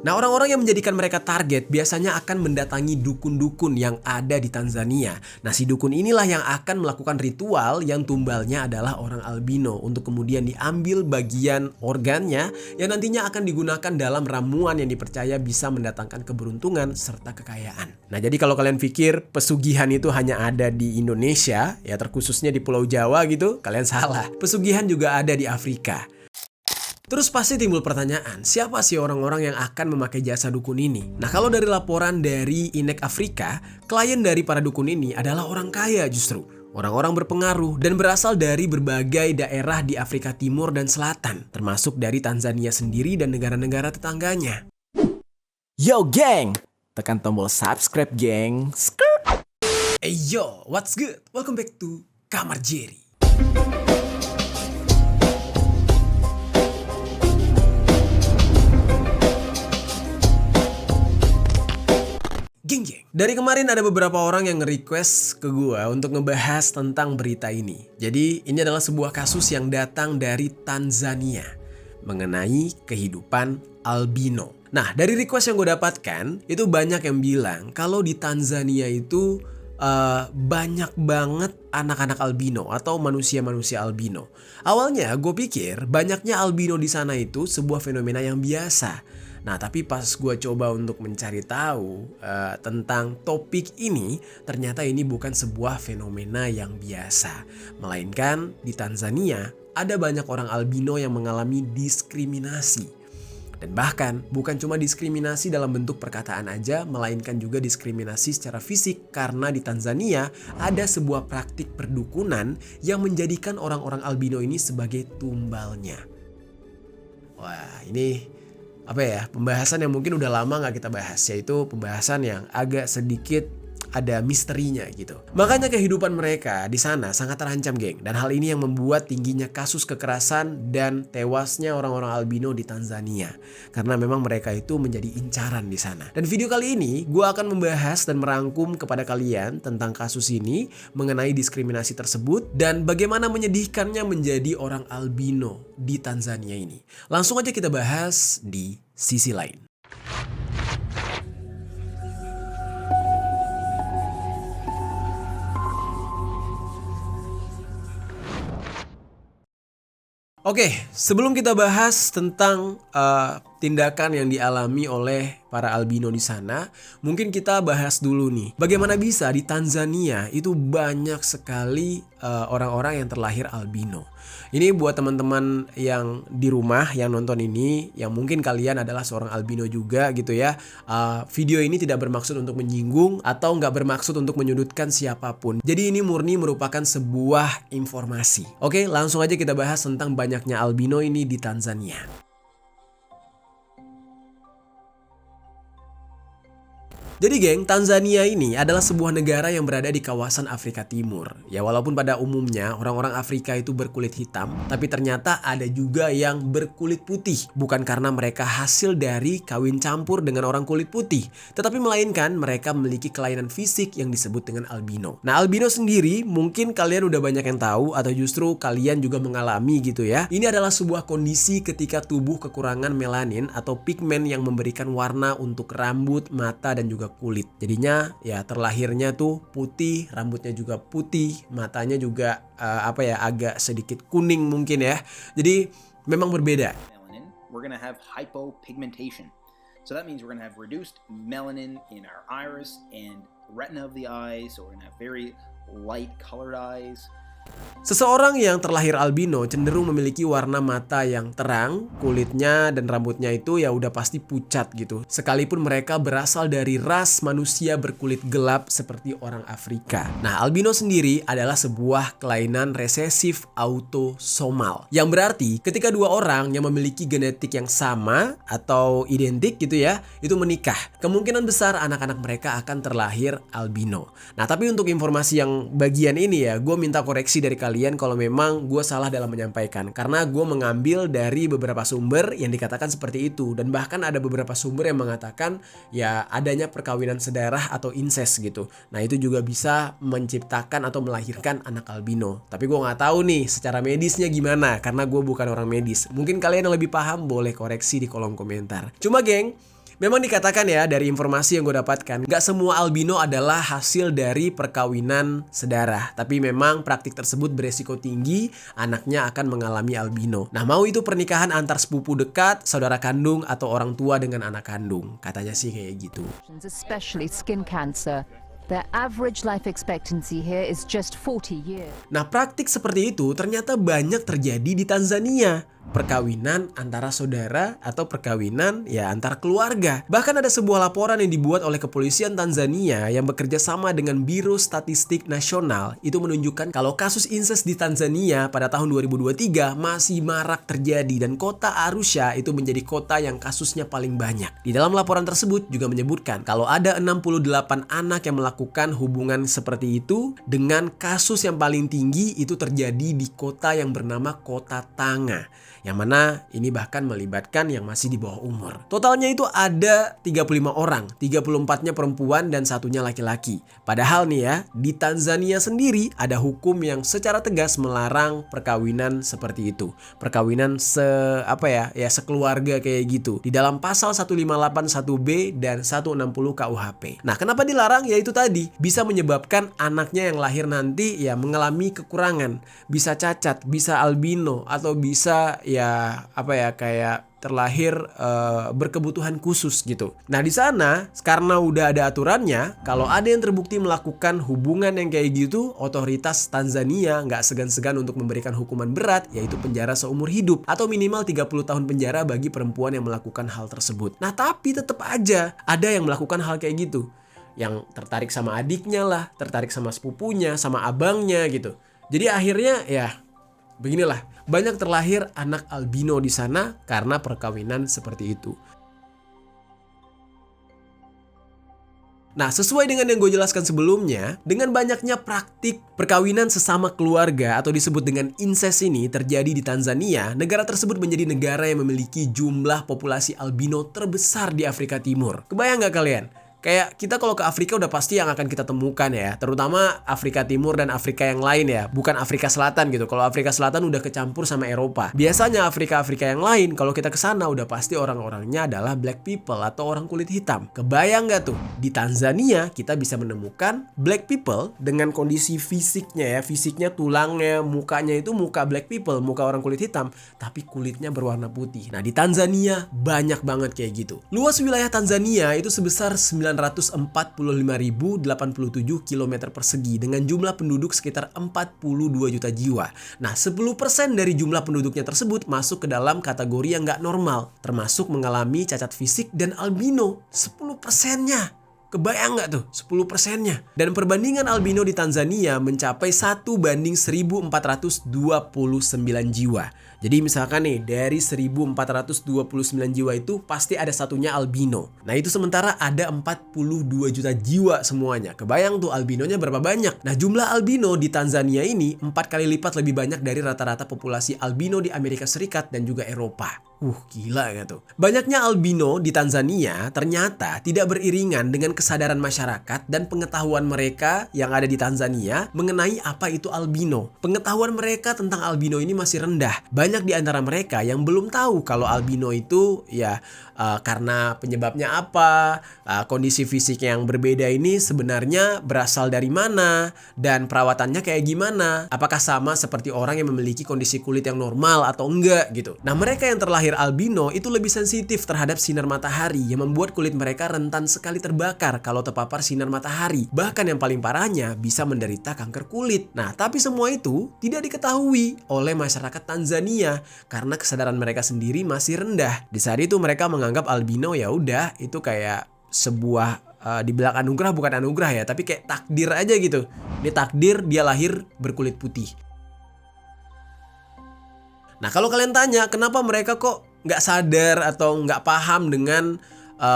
Nah, orang-orang yang menjadikan mereka target biasanya akan mendatangi dukun-dukun yang ada di Tanzania. Nah, si dukun inilah yang akan melakukan ritual yang tumbalnya adalah orang albino untuk kemudian diambil bagian organnya yang nantinya akan digunakan dalam ramuan yang dipercaya bisa mendatangkan keberuntungan serta kekayaan. Nah, jadi kalau kalian pikir pesugihan itu hanya ada di Indonesia, ya terkhususnya di Pulau Jawa gitu, kalian salah. Pesugihan juga ada di Afrika. Terus pasti timbul pertanyaan, siapa sih orang-orang yang akan memakai jasa dukun ini? Nah, kalau dari laporan dari Inek Afrika, klien dari para dukun ini adalah orang kaya justru. Orang-orang berpengaruh dan berasal dari berbagai daerah di Afrika Timur dan Selatan, termasuk dari Tanzania sendiri dan negara-negara tetangganya. Yo geng, tekan tombol subscribe geng. Hey yo, what's good? Welcome back to Kamar Jerry. Geng. Dari kemarin ada beberapa orang yang nge-request ke gua untuk ngebahas tentang berita ini. Jadi ini adalah sebuah kasus yang datang dari Tanzania mengenai kehidupan albino. Nah, dari request yang gue dapatkan itu banyak yang bilang kalau di Tanzania itu banyak banget anak-anak albino atau manusia-manusia albino. Awalnya gue pikir banyaknya albino di sana itu sebuah fenomena yang biasa. Nah, tapi pas gue coba untuk mencari tahu tentang topik ini, ternyata ini bukan sebuah fenomena yang biasa. Melainkan di Tanzania ada banyak orang albino yang mengalami diskriminasi. Dan bahkan bukan cuma diskriminasi dalam bentuk perkataan aja, melainkan juga diskriminasi secara fisik karena di Tanzania ada sebuah praktik perdukunan yang menjadikan orang-orang albino ini sebagai tumbalnya. Wah, ini pembahasan yang mungkin udah lama gak kita bahas, yaitu pembahasan yang agak sedikit ada misterinya gitu. Makanya kehidupan mereka di sana sangat terancam, geng. Dan hal ini yang membuat tingginya kasus kekerasan dan tewasnya orang-orang albino di Tanzania. Karena memang mereka itu menjadi incaran di sana. Dan video kali ini gue akan membahas dan merangkum kepada kalian tentang kasus ini, mengenai diskriminasi tersebut, dan bagaimana menyedihkannya menjadi orang albino di Tanzania ini. Langsung aja kita bahas di sisi lain. Oke, sebelum kita bahas tentang tindakan yang dialami oleh para albino di sana, mungkin kita bahas dulu nih, bagaimana bisa di Tanzania itu banyak sekali orang-orang yang terlahir albino. Ini buat teman-teman yang di rumah yang nonton ini, yang mungkin kalian adalah seorang albino juga gitu ya. Video ini tidak bermaksud untuk menyinggung atau nggak bermaksud untuk menyudutkan siapapun. Jadi ini murni merupakan sebuah informasi. Oke, langsung aja kita bahas tentang banyaknya albino ini di Tanzania. Jadi geng, Tanzania ini adalah sebuah negara yang berada di kawasan Afrika Timur. Ya walaupun pada umumnya orang-orang Afrika itu berkulit hitam, tapi ternyata ada juga yang berkulit putih. Bukan karena mereka hasil dari kawin campur dengan orang kulit putih, tetapi melainkan mereka memiliki kelainan fisik yang disebut dengan albino. Nah, albino sendiri mungkin kalian udah banyak yang tahu atau justru kalian juga mengalami gitu ya. Ini adalah sebuah kondisi ketika tubuh kekurangan melanin atau pigmen yang memberikan warna untuk rambut, mata, dan juga kulit. Jadinya ya terlahirnya tuh putih, rambutnya juga putih, matanya juga agak sedikit kuning mungkin ya. Jadi memang berbeda. We're gonna have hypopigmentation. So that means we're gonna have reduced melanin in our iris and retina of the eye. So we're gonna have very light colored eyes. Seseorang yang terlahir albino cenderung memiliki warna mata yang terang, kulitnya dan rambutnya itu ya udah pasti pucat gitu. Sekalipun mereka berasal dari ras manusia berkulit gelap seperti orang Afrika. Nah, albino sendiri adalah sebuah kelainan resesif autosomal. Yang berarti ketika dua orang yang memiliki genetik yang sama atau identik gitu ya, itu menikah, kemungkinan besar anak-anak mereka akan terlahir albino. Nah, tapi untuk informasi yang bagian ini ya, gue minta koreksi dari kalian kalau memang gue salah dalam menyampaikan, karena gue mengambil dari beberapa sumber yang dikatakan seperti itu, dan bahkan ada beberapa sumber yang mengatakan ya adanya perkawinan sedarah atau incest gitu. Nah, itu juga bisa menciptakan atau melahirkan anak albino. Tapi gue nggak tahu nih secara medisnya gimana, karena gue bukan orang medis. Mungkin kalian yang lebih paham boleh koreksi di kolom komentar. Cuma geng, Memang dikatakan ya dari informasi yang gue dapatkan, gak semua albino adalah hasil dari perkawinan sedarah. Tapi memang praktik tersebut beresiko tinggi anaknya akan mengalami albino. Nah, mau itu pernikahan antar sepupu dekat, saudara kandung, atau orang tua dengan anak kandung. Katanya sih kayak gitu. Especially skin cancer. Their average life expectancy here is just 40 years. Nah, praktik seperti itu ternyata banyak terjadi di Tanzania. Perkawinan antara saudara atau perkawinan ya antar keluarga. Bahkan ada sebuah laporan yang dibuat oleh kepolisian Tanzania yang bekerja sama dengan Biro Statistik Nasional itu menunjukkan kalau kasus incest di Tanzania pada tahun 2023 masih marak terjadi dan kota Arusha itu menjadi kota yang kasusnya paling banyak. Di dalam laporan tersebut juga menyebutkan kalau ada 68 anak yang melakukan hubungan seperti itu dengan kasus yang paling tinggi itu terjadi di kota yang bernama Kota Tanga. Yang mana ini bahkan melibatkan yang masih di bawah umur. Totalnya itu ada 35 orang, 34-nya perempuan dan satunya laki-laki. Padahal nih ya, di Tanzania sendiri ada hukum yang secara tegas melarang perkawinan seperti itu. Perkawinan sekeluarga kayak gitu. Di dalam pasal 158(1)B dan 160 KUHP. Nah, kenapa dilarang? Ya itu tadi, bisa menyebabkan anaknya yang lahir nanti ya mengalami kekurangan, bisa cacat, bisa albino atau bisa kayak terlahir berkebutuhan khusus gitu. Nah, di sana karena udah ada aturannya, kalau ada yang terbukti melakukan hubungan yang kayak gitu, otoritas Tanzania nggak segan-segan untuk memberikan hukuman berat, yaitu penjara seumur hidup atau minimal 30 tahun penjara bagi perempuan yang melakukan hal tersebut. Nah, tapi tetap aja ada yang melakukan hal kayak gitu, yang tertarik sama adiknya lah, tertarik sama sepupunya, sama abangnya gitu. Jadi akhirnya ya beginilah, banyak terlahir anak albino di sana karena perkawinan seperti itu. Nah, sesuai dengan yang gue jelaskan sebelumnya, dengan banyaknya praktik perkawinan sesama keluarga atau disebut dengan incest ini terjadi di Tanzania, negara tersebut menjadi negara yang memiliki jumlah populasi albino terbesar di Afrika Timur. Kebayang nggak kalian? Kayak kita kalau ke Afrika udah pasti yang akan kita temukan ya, terutama Afrika Timur dan Afrika yang lain ya, bukan Afrika Selatan gitu. Kalau Afrika Selatan udah kecampur sama Eropa. Biasanya Afrika yang lain kalau kita ke sana udah pasti orang-orangnya adalah black people atau orang kulit hitam. Kebayang nggak tuh? Di Tanzania kita bisa menemukan black people dengan kondisi fisiknya ya, fisiknya tulangnya, mukanya itu muka black people, muka orang kulit hitam, tapi kulitnya berwarna putih. Nah, di Tanzania banyak banget kayak gitu. Luas wilayah Tanzania itu sebesar 945.087 km persegi dengan jumlah penduduk sekitar 42 juta jiwa. Nah, 10% dari jumlah penduduknya tersebut masuk ke dalam kategori yang nggak normal, termasuk mengalami cacat fisik dan albino. 10%-nya. Kebayang nggak tuh 10%-nya? Dan perbandingan albino di Tanzania mencapai 1:1429 jiwa. Jadi misalkan nih dari 1429 jiwa itu pasti ada satunya albino. Nah, itu sementara ada 42 juta jiwa semuanya. Kebayang tuh albinonya berapa banyak? Nah, jumlah albino di Tanzania ini 4 kali lipat lebih banyak dari rata-rata populasi albino di Amerika Serikat dan juga Eropa. Gila gak tuh? Banyaknya albino di Tanzania ternyata tidak beriringan dengan kesadaran masyarakat dan pengetahuan mereka yang ada di Tanzania mengenai apa itu albino. Pengetahuan mereka tentang albino ini masih rendah. Banyak di antara mereka yang belum tahu kalau albino itu ya karena penyebabnya apa, kondisi fisik yang berbeda ini sebenarnya berasal dari mana, dan perawatannya kayak gimana. Apakah sama seperti orang yang memiliki kondisi kulit yang normal atau enggak gitu. Nah, mereka yang terlahir albino itu lebih sensitif terhadap sinar matahari yang membuat kulit mereka rentan sekali terbakar kalau terpapar sinar matahari. Bahkan yang paling parahnya bisa menderita kanker kulit. Nah, tapi semua itu tidak diketahui oleh masyarakat Tanzania karena kesadaran mereka sendiri masih rendah. Di saat itu mereka menganggap albino ya udah itu kayak sebuah dibilang anugerah, bukan anugerah ya, tapi kayak takdir aja gitu. Ini takdir dia lahir berkulit putih. Nah, kalau kalian tanya kenapa mereka kok nggak sadar atau nggak paham dengan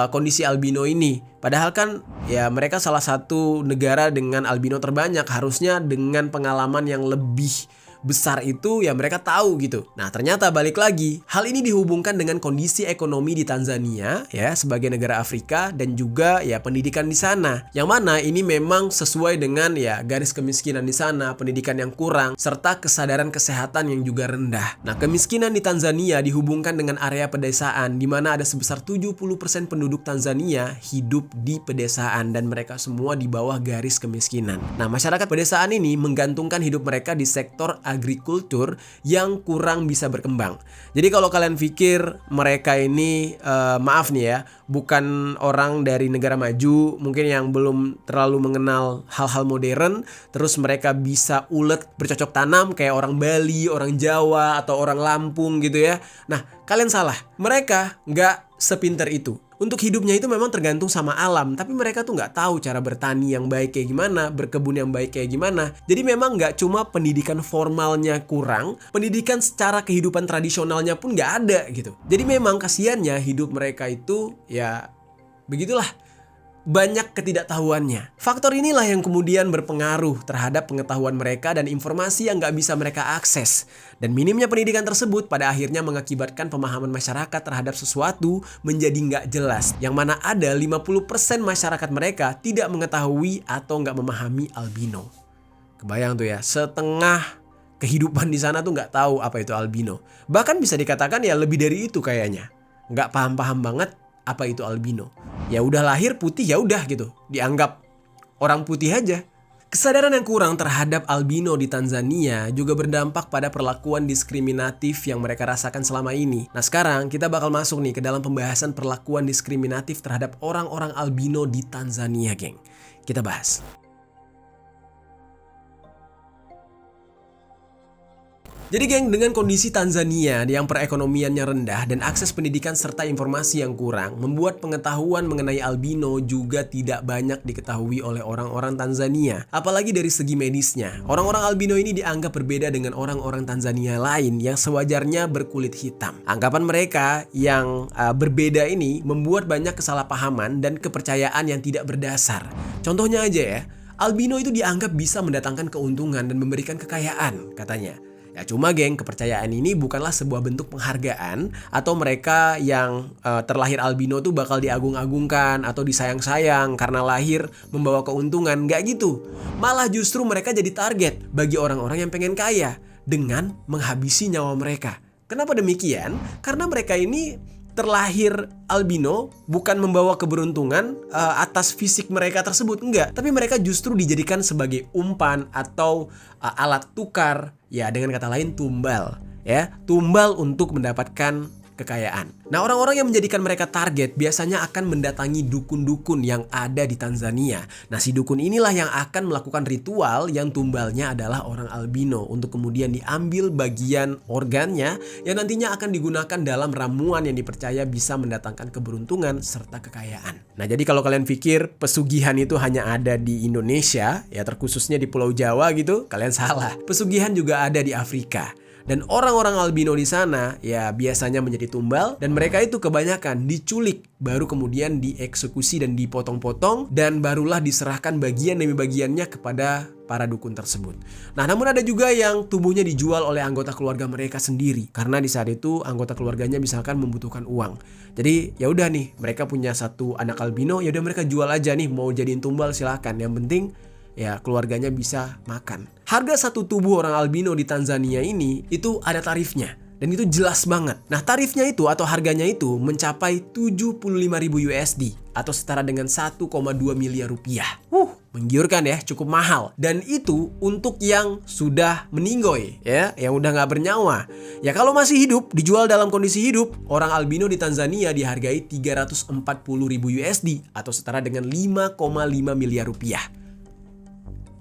kondisi albino ini, padahal kan ya mereka salah satu negara dengan albino terbanyak, harusnya dengan pengalaman yang lebih besar itu ya mereka tahu gitu. Nah ternyata balik lagi, hal ini dihubungkan dengan kondisi ekonomi di Tanzania ya sebagai negara Afrika dan juga ya pendidikan di sana. Yang mana ini memang sesuai dengan ya garis kemiskinan di sana, pendidikan yang kurang, serta kesadaran kesehatan yang juga rendah. Nah kemiskinan di Tanzania dihubungkan dengan area pedesaan di mana ada sebesar 70% penduduk Tanzania hidup di pedesaan dan mereka semua di bawah garis kemiskinan. Nah masyarakat pedesaan ini menggantungkan hidup mereka di sektor agrikultur yang kurang bisa berkembang. Jadi kalau kalian pikir mereka ini maaf nih ya, bukan orang dari negara maju, mungkin yang belum terlalu mengenal hal-hal modern, terus mereka bisa ulet bercocok tanam kayak orang Bali, orang Jawa, atau orang Lampung gitu ya. Nah kalian salah, mereka nggak sepinter itu. Untuk hidupnya itu memang tergantung sama alam, tapi mereka tuh nggak tahu cara bertani yang baik kayak gimana, berkebun yang baik kayak gimana. Jadi memang nggak cuma pendidikan formalnya kurang, pendidikan secara kehidupan tradisionalnya pun nggak ada gitu. Jadi memang kasihannya hidup mereka itu ya begitulah, banyak ketidaktahuannya. Faktor inilah yang kemudian berpengaruh terhadap pengetahuan mereka dan informasi yang nggak bisa mereka akses. Dan minimnya pendidikan tersebut pada akhirnya mengakibatkan pemahaman masyarakat terhadap sesuatu menjadi nggak jelas. Yang mana ada 50% masyarakat mereka tidak mengetahui atau nggak memahami albino. Kebayang tuh ya, setengah kehidupan di sana tuh nggak tahu apa itu albino. Bahkan bisa dikatakan ya lebih dari itu kayaknya. Nggak paham-paham banget apa itu albino. Ya udah lahir putih ya udah gitu, dianggap orang putih aja. Kesadaran yang kurang terhadap albino di Tanzania juga berdampak pada perlakuan diskriminatif yang mereka rasakan selama ini. Nah sekarang kita bakal masuk nih ke dalam pembahasan perlakuan diskriminatif terhadap orang-orang albino di Tanzania, geng. Kita bahas. Jadi geng, dengan kondisi Tanzania yang perekonomiannya rendah dan akses pendidikan serta informasi yang kurang, membuat pengetahuan mengenai albino juga tidak banyak diketahui oleh orang-orang Tanzania. Apalagi dari segi medisnya. Orang-orang albino ini dianggap berbeda dengan orang-orang Tanzania lain yang sewajarnya berkulit hitam. Anggapan mereka yang berbeda ini membuat banyak kesalahpahaman dan kepercayaan yang tidak berdasar. Contohnya aja ya, albino itu dianggap bisa mendatangkan keuntungan dan memberikan kekayaan, katanya. Ya cuma geng, kepercayaan ini bukanlah sebuah bentuk penghargaan atau mereka yang terlahir albino tuh bakal diagung-agungkan atau disayang-sayang karena lahir membawa keuntungan. Nggak gitu. Malah justru mereka jadi target bagi orang-orang yang pengen kaya dengan menghabisi nyawa mereka. Kenapa demikian? Karena mereka ini terlahir albino bukan membawa keberuntungan atas fisik mereka tersebut, enggak, tapi mereka justru dijadikan sebagai umpan atau alat tukar, ya dengan kata lain tumbal, ya, tumbal untuk mendapatkan kekayaan. Nah, orang-orang yang menjadikan mereka target biasanya akan mendatangi dukun-dukun yang ada di Tanzania. Nah, si dukun inilah yang akan melakukan ritual yang tumbalnya adalah orang albino untuk kemudian diambil bagian organnya yang nantinya akan digunakan dalam ramuan yang dipercaya bisa mendatangkan keberuntungan serta kekayaan. Nah, jadi kalau kalian pikir pesugihan itu hanya ada di Indonesia, ya terkhususnya di Pulau Jawa gitu, kalian salah. Pesugihan juga ada di Afrika. Dan orang-orang albino di sana ya biasanya menjadi tumbal dan mereka itu kebanyakan diculik baru kemudian dieksekusi dan dipotong-potong dan barulah diserahkan bagian demi bagiannya kepada para dukun tersebut. Nah, namun ada juga yang tubuhnya dijual oleh anggota keluarga mereka sendiri karena di saat itu anggota keluarganya misalkan membutuhkan uang. Jadi ya udah nih, mereka punya satu anak albino, ya udah mereka jual aja nih, mau jadiin tumbal silakan. Yang penting ya keluarganya bisa makan. Harga satu tubuh orang albino di Tanzania ini itu ada tarifnya dan itu jelas banget. Nah, tarifnya itu atau harganya itu mencapai 75.000 USD atau setara dengan 1,2 miliar rupiah. Menggiurkan ya, cukup mahal. Dan itu untuk yang sudah meninggoy ya, yang udah nggak bernyawa. Ya kalau masih hidup, dijual dalam kondisi hidup, orang albino di Tanzania dihargai 340.000 USD atau setara dengan 5,5 miliar rupiah.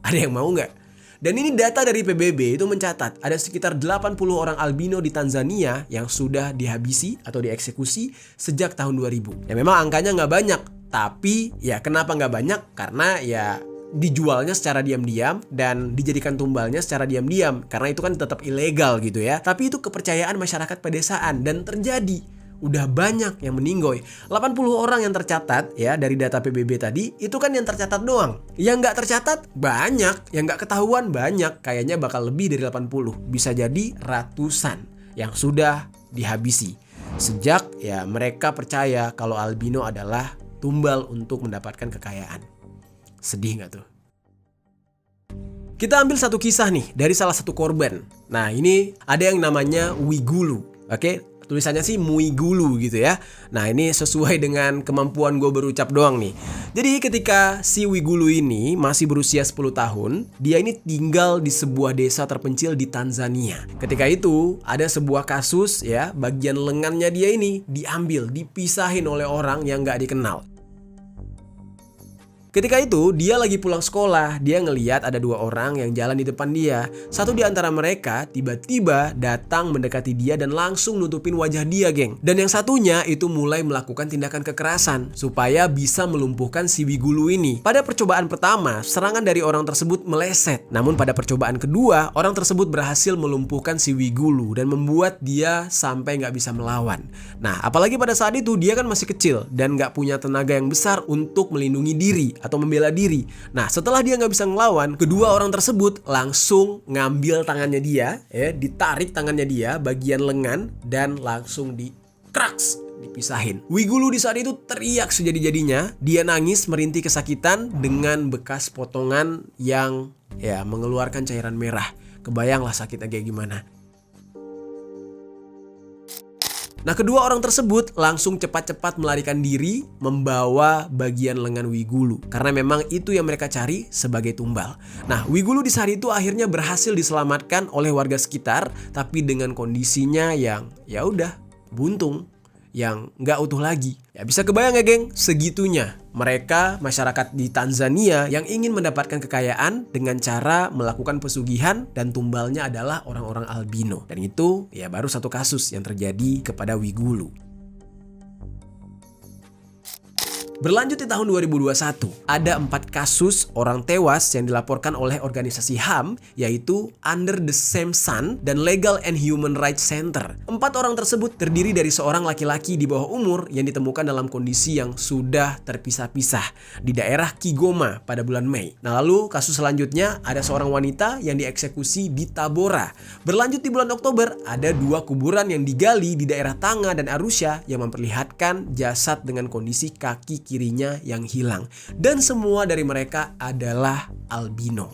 Ada yang mau nggak? Dan ini data dari PBB itu mencatat ada sekitar 80 orang albino di Tanzania yang sudah dihabisi atau dieksekusi sejak tahun 2000. Ya memang angkanya nggak banyak, tapi ya kenapa nggak banyak? Karena ya dijualnya secara diam-diam dan dijadikan tumbalnya secara diam-diam. Karena itu kan tetap ilegal gitu ya. Tapi itu kepercayaan masyarakat pedesaan dan terjadi. udah banyak yang meninggoy. 80 orang yang tercatat ya dari data PBB tadi, itu kan yang tercatat doang. Yang nggak tercatat banyak, yang nggak ketahuan banyak. Kayaknya bakal lebih dari 80, bisa jadi ratusan yang sudah dihabisi. Sejak ya mereka percaya kalau albino adalah tumbal untuk mendapatkan kekayaan. Sedih nggak tuh? Kita ambil satu kisah nih dari salah satu korban. Nah ini ada yang namanya Wigulu. Oke, tulisannya sih Muigulu gitu ya. Nah ini sesuai dengan kemampuan gue berucap doang nih. Jadi ketika si Wigulu ini masih berusia 10 tahun, dia ini tinggal di sebuah desa terpencil di Tanzania. Ketika itu ada sebuah kasus ya, bagian lengannya dia ini diambil, dipisahin oleh orang yang gak dikenal. Ketika itu dia lagi pulang sekolah, dia ngeliat ada 2 orang yang jalan di depan dia. Satu di antara mereka tiba-tiba datang mendekati dia dan langsung nutupin wajah dia, geng. Dan yang satunya itu mulai melakukan tindakan kekerasan supaya bisa melumpuhkan si Wigulu ini. Pada percobaan pertama, serangan dari orang tersebut meleset. Namun pada percobaan kedua, orang tersebut berhasil melumpuhkan si Wigulu dan membuat dia sampai nggak bisa melawan. Nah, apalagi pada saat itu dia kan masih kecil dan nggak punya tenaga yang besar untuk melindungi diri atau membela diri. Nah setelah dia nggak bisa ngelawan, kedua orang tersebut langsung ngambil tangannya dia, ditarik tangannya dia bagian lengan dan langsung dikraks, dipisahin. Wigulu di saat itu teriak sejadi-jadinya, dia nangis merintih kesakitan dengan bekas potongan yang ya mengeluarkan cairan merah. Kebayanglah sakitnya kayak gimana. Nah kedua orang tersebut langsung cepat-cepat melarikan diri membawa bagian lengan Wigulu karena memang itu yang mereka cari sebagai tumbal. Nah Wigulu di saat itu akhirnya berhasil diselamatkan oleh warga sekitar, tapi dengan kondisinya yang ya udah buntung, yang nggak utuh lagi. Ya bisa kebayang ya geng, segitunya mereka masyarakat di Tanzania yang ingin mendapatkan kekayaan dengan cara melakukan pesugihan dan tumbalnya adalah orang-orang albino. Dan itu ya baru satu kasus yang terjadi kepada Wigulu. Berlanjut di tahun 2021, ada 4 kasus orang tewas yang dilaporkan oleh organisasi HAM, yaitu Under the Same Sun dan Legal and Human Rights Center. 4 orang tersebut terdiri dari seorang laki-laki di bawah umur yang ditemukan dalam kondisi yang sudah terpisah-pisah di daerah Kigoma pada bulan Mei. Nah lalu kasus selanjutnya ada seorang wanita yang dieksekusi di Tabora. Berlanjut di bulan Oktober, ada 2 kuburan yang digali di daerah Tanga dan Arusha yang memperlihatkan jasad dengan kondisi kaki kirinya yang hilang, dan semua dari mereka adalah albino.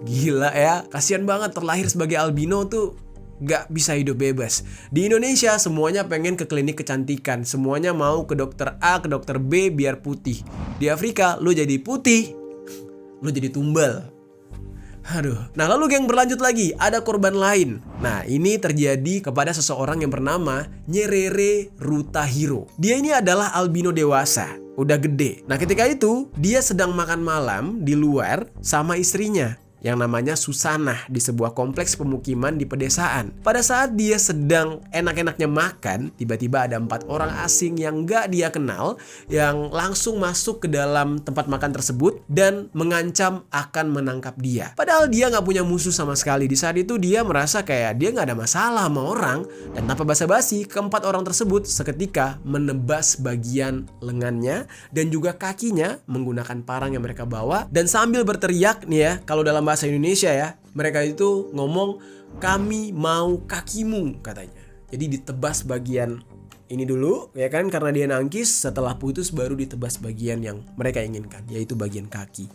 Gila ya, kasihan banget terlahir sebagai albino tuh gak bisa hidup bebas. Di Indonesia semuanya pengen ke klinik kecantikan, semuanya mau ke dokter A, ke dokter B biar putih. Di Afrika lo jadi putih, lo jadi tumbal. Aduh. Nah lalu geng, berlanjut lagi, ada korban lain. Nah ini terjadi kepada seseorang yang bernama Nyerere Rutahiro. Dia ini adalah albino dewasa, udah gede. Nah ketika itu dia sedang makan malam di luar sama istrinya yang namanya Susanah di sebuah kompleks pemukiman di pedesaan. Pada saat dia sedang enak-enaknya makan, tiba-tiba ada 4 orang asing yang gak dia kenal yang langsung masuk ke dalam tempat makan tersebut dan mengancam akan menangkap dia. Padahal dia gak punya musuh sama sekali. Di saat itu dia merasa kayak dia gak ada masalah sama orang, dan tanpa basa-basi keempat orang tersebut seketika menebas bagian lengannya dan juga kakinya menggunakan parang yang mereka bawa, dan sambil berteriak nih ya, kalau dalam bahasa Indonesia ya, mereka itu ngomong kami mau kakimu katanya. Jadi ditebas bagian ini dulu ya kan, karena dia nangkis, setelah putus baru ditebas bagian yang mereka inginkan, yaitu bagian kaki.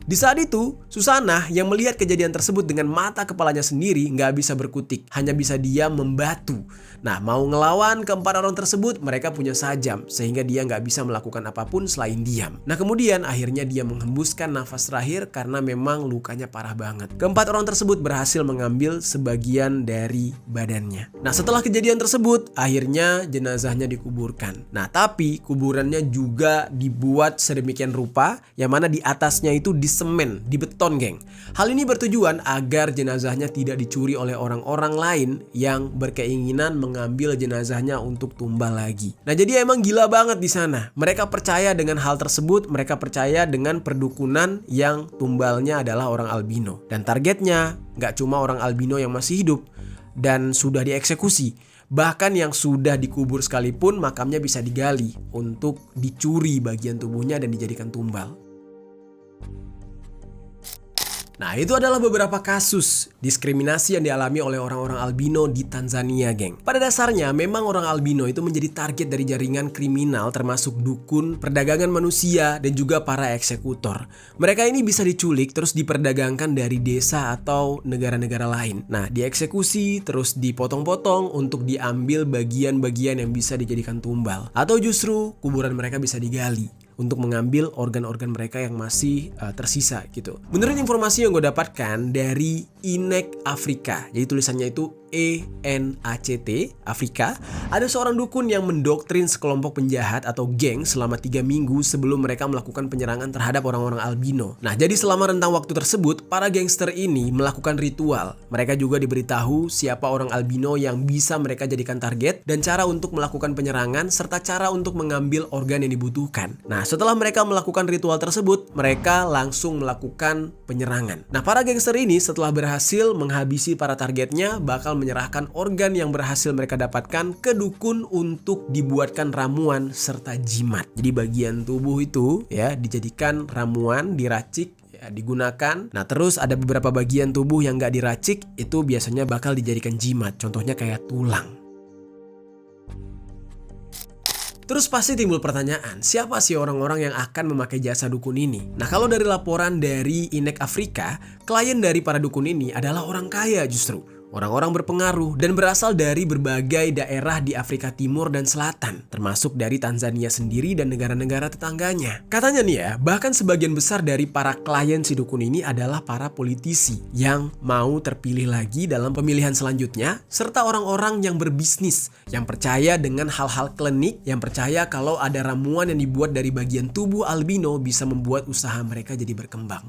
Di saat itu, Susanah yang melihat kejadian tersebut dengan mata kepalanya sendiri nggak bisa berkutik, hanya bisa diam membatu. Nah, mau ngelawan keempat orang tersebut, mereka punya sajam, sehingga dia nggak bisa melakukan apapun selain diam. Nah, kemudian akhirnya dia menghembuskan nafas terakhir karena memang lukanya parah banget. Keempat orang tersebut berhasil mengambil sebagian dari badannya. Nah, setelah kejadian tersebut, akhirnya jenazahnya dikuburkan. Nah, tapi kuburannya juga dibuat sedemikian rupa, yang mana di atasnya itu semen, di beton geng. Hal ini bertujuan agar jenazahnya tidak dicuri oleh orang-orang lain yang berkeinginan mengambil jenazahnya untuk tumbal lagi. Nah jadi emang gila banget di sana. Mereka percaya dengan hal tersebut, mereka percaya dengan perdukunan yang tumbalnya adalah orang albino. Dan targetnya gak cuma orang albino yang masih hidup, dan sudah dieksekusi. Bahkan yang sudah dikubur sekalipun makamnya bisa digali untuk dicuri bagian tubuhnya dan dijadikan tumbal. Nah, itu adalah beberapa kasus diskriminasi yang dialami oleh orang-orang albino di Tanzania, geng. Pada dasarnya, memang orang albino itu menjadi target dari jaringan kriminal termasuk dukun, perdagangan manusia, dan juga para eksekutor. Mereka ini bisa diculik terus diperdagangkan dari desa atau negara-negara lain. Nah, dieksekusi terus dipotong-potong untuk diambil bagian-bagian yang bisa dijadikan tumbal. Atau justru kuburan mereka bisa digali untuk mengambil organ-organ mereka yang masih tersisa gitu. Menurut informasi yang gue dapatkan dari INEC Afrika, jadi tulisannya itu ENACT Afrika, ada seorang dukun yang mendoktrin sekelompok penjahat atau geng selama 3 minggu sebelum mereka melakukan penyerangan terhadap orang-orang albino. Nah, jadi selama rentang waktu tersebut, para gangster ini melakukan ritual. Mereka juga diberitahu siapa orang albino yang bisa mereka jadikan target dan cara untuk melakukan penyerangan serta cara untuk mengambil organ yang dibutuhkan. Nah, setelah mereka melakukan ritual tersebut, mereka langsung melakukan penyerangan. Nah, para gangster ini setelah berhasil menghabisi para targetnya bakal menyerahkan organ yang berhasil mereka dapatkan ke dukun untuk dibuatkan ramuan serta jimat. Jadi bagian tubuh itu ya dijadikan ramuan, diracik, ya, digunakan. Nah, terus ada beberapa bagian tubuh yang gak diracik itu biasanya bakal dijadikan jimat. Contohnya kayak tulang. Terus pasti timbul pertanyaan, siapa sih orang-orang yang akan memakai jasa dukun ini? Nah, kalau dari laporan dari INEC Afrika, klien dari para dukun ini adalah orang kaya justru. Orang-orang berpengaruh dan berasal dari berbagai daerah di Afrika Timur dan Selatan, termasuk dari Tanzania sendiri dan negara-negara tetangganya. Katanya nih ya, bahkan sebagian besar dari para klien si dukun ini adalah para politisi yang mau terpilih lagi dalam pemilihan selanjutnya, serta orang-orang yang berbisnis, yang percaya dengan hal-hal klinik, yang percaya kalau ada ramuan yang dibuat dari bagian tubuh albino bisa membuat usaha mereka jadi berkembang.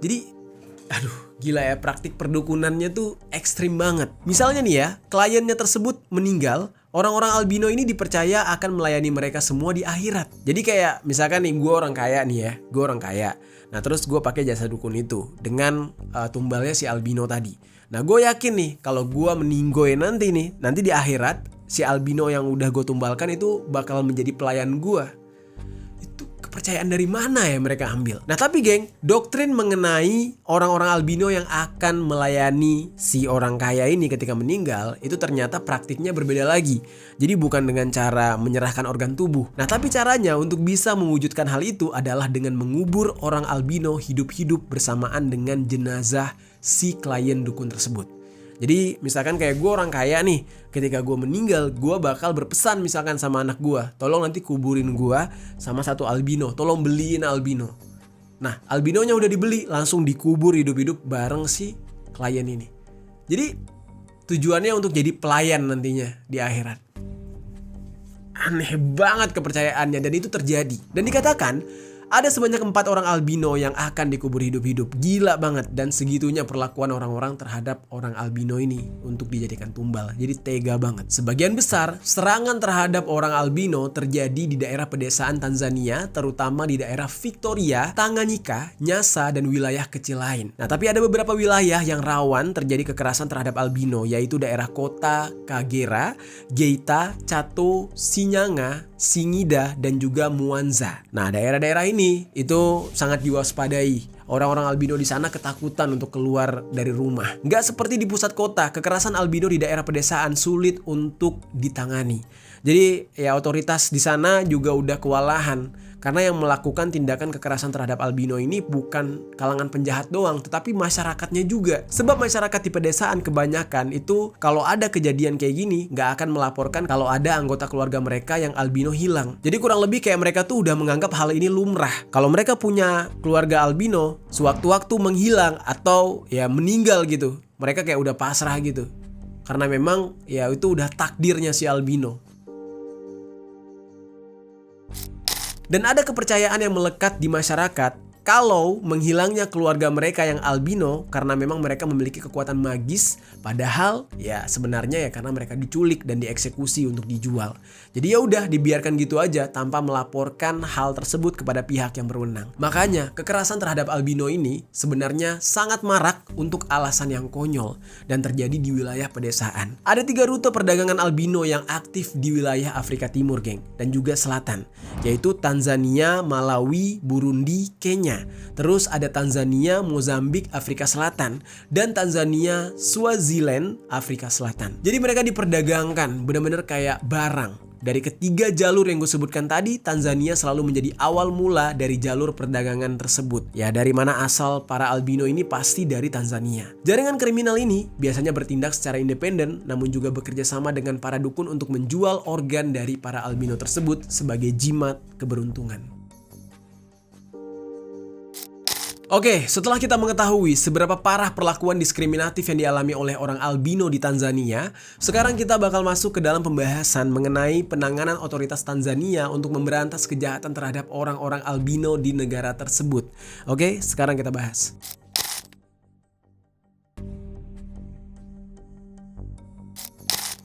Jadi aduh, gila ya, praktik perdukunannya tuh ekstrim banget. Misalnya nih ya, kliennya tersebut meninggal, orang-orang albino ini dipercaya akan melayani mereka semua di akhirat. Jadi kayak misalkan nih, gue orang kaya nih ya, gue orang kaya. Nah, terus gue pakai jasa dukun itu dengan tumbalnya si albino tadi. Nah, gue yakin nih kalau gue meninggoy nanti di akhirat si albino yang udah gue tumbalkan itu bakal menjadi pelayan gue. Kepercayaan dari mana ya mereka ambil? Nah, tapi geng, doktrin mengenai orang-orang albino yang akan melayani si orang kaya ini ketika meninggal itu ternyata praktiknya berbeda lagi. Jadi bukan dengan cara menyerahkan organ tubuh. Nah, tapi caranya untuk bisa mewujudkan hal itu adalah dengan mengubur orang albino hidup-hidup bersamaan dengan jenazah si klien dukun tersebut. Jadi misalkan kayak gue orang kaya nih, ketika gue meninggal gue bakal berpesan misalkan sama anak gue, tolong nanti kuburin gue sama satu albino, tolong beliin albino. Nah, albinonya udah dibeli, langsung dikubur hidup-hidup bareng si klien ini. Jadi tujuannya untuk jadi pelayan nantinya di akhirat. Aneh banget kepercayaannya dan itu terjadi. Dan dikatakan ada sebanyak 4 orang albino yang akan dikubur hidup-hidup. Gila banget. Dan segitunya perlakuan orang-orang terhadap orang albino ini untuk dijadikan tumbal. Jadi tega banget. Sebagian besar serangan terhadap orang albino terjadi di daerah pedesaan Tanzania, terutama di daerah Victoria, Tanganyika, Nyasa, dan wilayah kecil lain. Nah, tapi ada beberapa wilayah yang rawan terjadi kekerasan terhadap albino, yaitu daerah kota Kagera, Geita, Chato, Shinyanga, Singida, dan juga Mwanza. Nah, daerah-daerah ini itu sangat diwaspadai. Orang-orang albino di sana ketakutan untuk keluar dari rumah. Nggak seperti di pusat kota, kekerasan albino di daerah pedesaan sulit untuk ditangani. Jadi ya otoritas di sana juga udah kewalahan. Karena yang melakukan tindakan kekerasan terhadap albino ini bukan kalangan penjahat doang, tetapi masyarakatnya juga. Sebab masyarakat di pedesaan kebanyakan itu kalau ada kejadian kayak gini nggak akan melaporkan kalau ada anggota keluarga mereka yang albino hilang. Jadi kurang lebih kayak mereka tuh udah menganggap hal ini lumrah. Kalau mereka punya keluarga albino, sewaktu-waktu menghilang atau ya meninggal gitu, mereka kayak udah pasrah gitu. Karena memang ya itu udah takdirnya si albino. Dan ada kepercayaan yang melekat di masyarakat kalau menghilangnya keluarga mereka yang albino karena memang mereka memiliki kekuatan magis, padahal ya sebenarnya ya karena mereka diculik dan dieksekusi untuk dijual. Jadi ya udah dibiarkan gitu aja tanpa melaporkan hal tersebut kepada pihak yang berwenang. Makanya kekerasan terhadap albino ini sebenarnya sangat marak untuk alasan yang konyol dan terjadi di wilayah pedesaan. Ada 3 rute perdagangan albino yang aktif di wilayah Afrika Timur, geng, dan juga selatan, yaitu Tanzania, Malawi, Burundi, Kenya. Terus ada Tanzania, Mozambik, Afrika Selatan, dan Tanzania, Swaziland, Afrika Selatan. Jadi mereka diperdagangkan benar-benar kayak barang. Dari ketiga jalur yang gue sebutkan tadi, Tanzania selalu menjadi awal mula dari jalur perdagangan tersebut. Ya, dari mana asal para albino ini pasti dari Tanzania. Jaringan kriminal ini biasanya bertindak secara independen, namun juga bekerja sama dengan para dukun untuk menjual organ dari para albino tersebut sebagai jimat keberuntungan. Oke, setelah kita mengetahui seberapa parah perlakuan diskriminatif yang dialami oleh orang albino di Tanzania, sekarang kita bakal masuk ke dalam pembahasan mengenai penanganan otoritas Tanzania untuk memberantas kejahatan terhadap orang-orang albino di negara tersebut. Oke, sekarang kita bahas.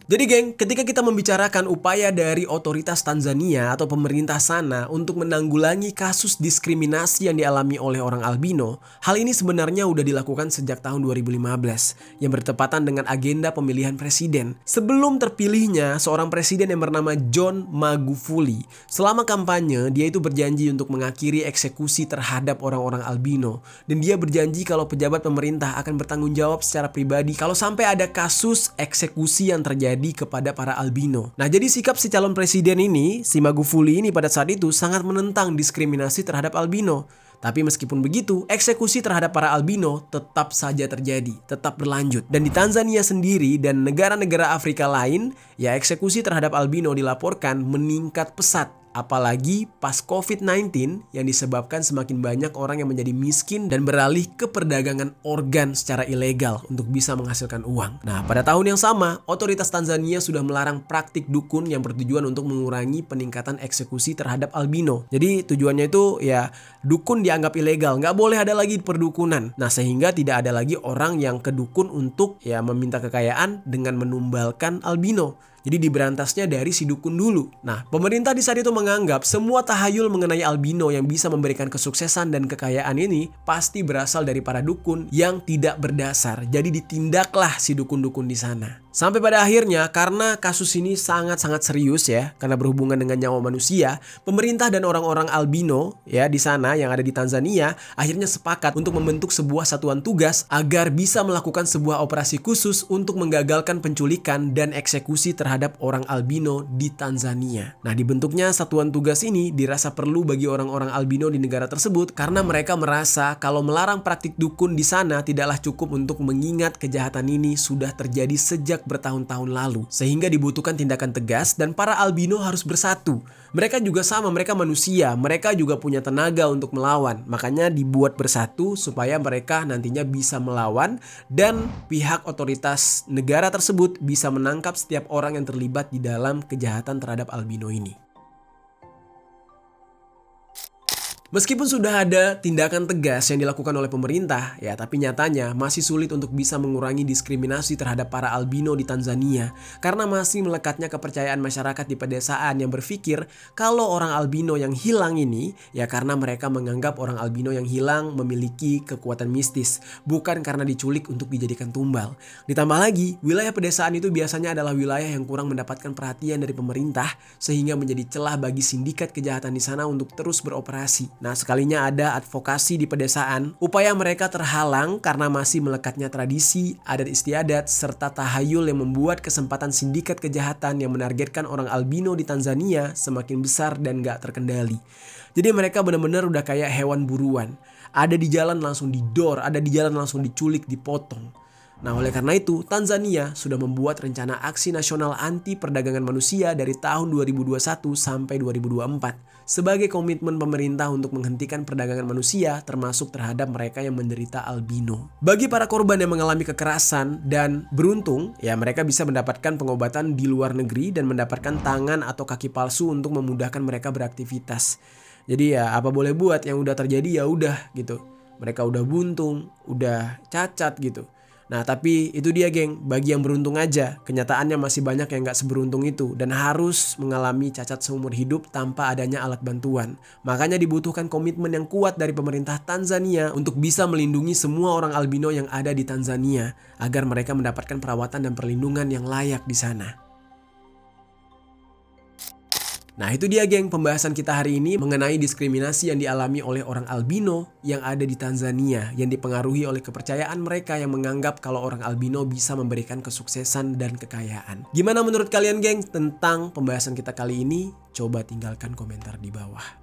Jadi geng, ketika kita membicarakan upaya dari otoritas Tanzania atau pemerintah sana untuk menanggulangi kasus diskriminasi yang dialami oleh orang albino, hal ini sebenarnya udah dilakukan sejak tahun 2015 yang bertepatan dengan agenda pemilihan presiden. Sebelum terpilihnya seorang presiden yang bernama John Magufuli, selama kampanye dia itu berjanji untuk mengakhiri eksekusi terhadap orang-orang albino, dan dia berjanji kalau pejabat pemerintah akan bertanggung jawab secara pribadi kalau sampai ada kasus eksekusi yang terjadi kepada para albino. Nah, jadi sikap si calon presiden ini, si Magufuli ini pada saat itu sangat menentang diskriminasi terhadap albino. Tapi meskipun begitu, eksekusi terhadap para albino tetap saja terjadi, tetap berlanjut. Dan di Tanzania sendiri dan negara-negara Afrika lain, ya eksekusi terhadap albino dilaporkan meningkat pesat. Apalagi pas COVID-19 yang disebabkan semakin banyak orang yang menjadi miskin dan beralih ke perdagangan organ secara ilegal untuk bisa menghasilkan uang. Nah, pada tahun yang sama, otoritas Tanzania sudah melarang praktik dukun yang bertujuan untuk mengurangi peningkatan eksekusi terhadap albino. Jadi tujuannya itu ya dukun dianggap ilegal, nggak boleh ada lagi perdukunan. Nah, sehingga tidak ada lagi orang yang ke dukun untuk ya meminta kekayaan dengan menumbalkan albino. Jadi diberantasnya dari si dukun dulu. Nah, pemerintah di saat itu menganggap semua tahayul mengenai albino yang bisa memberikan kesuksesan dan kekayaan ini pasti berasal dari para dukun yang tidak berdasar. Jadi ditindaklah si dukun-dukun di sana. Sampai pada akhirnya karena kasus ini sangat-sangat serius ya, karena berhubungan dengan nyawa manusia, pemerintah dan orang-orang albino ya di sana yang ada di Tanzania akhirnya sepakat untuk membentuk sebuah satuan tugas agar bisa melakukan sebuah operasi khusus untuk menggagalkan penculikan dan eksekusi terhadap orang albino di Tanzania. Nah, dibentuknya satuan tugas ini dirasa perlu bagi orang-orang albino di negara tersebut karena mereka merasa kalau melarang praktik dukun di sana tidaklah cukup untuk mengingat kejahatan ini sudah terjadi sejak bertahun-tahun lalu, sehingga dibutuhkan tindakan tegas dan para albino harus bersatu. Mereka juga sama, mereka manusia, mereka juga punya tenaga untuk melawan. Makanya dibuat bersatu supaya mereka nantinya bisa melawan dan pihak otoritas negara tersebut bisa menangkap setiap orang yang terlibat di dalam kejahatan terhadap albino ini. Meskipun sudah ada tindakan tegas yang dilakukan oleh pemerintah, ya tapi nyatanya masih sulit untuk bisa mengurangi diskriminasi terhadap para albino di Tanzania karena masih melekatnya kepercayaan masyarakat di pedesaan yang berpikir kalau orang albino yang hilang ini ya karena mereka menganggap orang albino yang hilang memiliki kekuatan mistis, bukan karena diculik untuk dijadikan tumbal. Ditambah lagi, wilayah pedesaan itu biasanya adalah wilayah yang kurang mendapatkan perhatian dari pemerintah sehingga menjadi celah bagi sindikat kejahatan di sana untuk terus beroperasi. Nah, sekalinya ada advokasi di pedesaan, upaya mereka terhalang karena masih melekatnya tradisi, adat istiadat, serta tahayul yang membuat kesempatan sindikat kejahatan yang menargetkan orang albino di Tanzania semakin besar dan gak terkendali. Jadi mereka benar-benar udah kayak hewan buruan. Ada di jalan langsung didor, ada di jalan langsung diculik, dipotong. Nah, oleh karena itu, Tanzania sudah membuat rencana aksi nasional anti perdagangan manusia dari tahun 2021 sampai 2024 sebagai komitmen pemerintah untuk menghentikan perdagangan manusia termasuk terhadap mereka yang menderita albino. Bagi para korban yang mengalami kekerasan dan beruntung, ya mereka bisa mendapatkan pengobatan di luar negeri dan mendapatkan tangan atau kaki palsu untuk memudahkan mereka beraktivitas. Jadi ya apa boleh buat, yang udah terjadi ya udah gitu. Mereka udah buntung, udah cacat gitu. Nah tapi itu dia geng, bagi yang beruntung aja, kenyataannya masih banyak yang gak seberuntung itu dan harus mengalami cacat seumur hidup tanpa adanya alat bantuan. Makanya dibutuhkan komitmen yang kuat dari pemerintah Tanzania untuk bisa melindungi semua orang albino yang ada di Tanzania agar mereka mendapatkan perawatan dan perlindungan yang layak di sana. Nah itu dia geng, pembahasan kita hari ini mengenai diskriminasi yang dialami oleh orang albino yang ada di Tanzania, yang dipengaruhi oleh kepercayaan mereka yang menganggap kalau orang albino bisa memberikan kesuksesan dan kekayaan. Gimana menurut kalian geng tentang pembahasan kita kali ini? Coba tinggalkan komentar di bawah.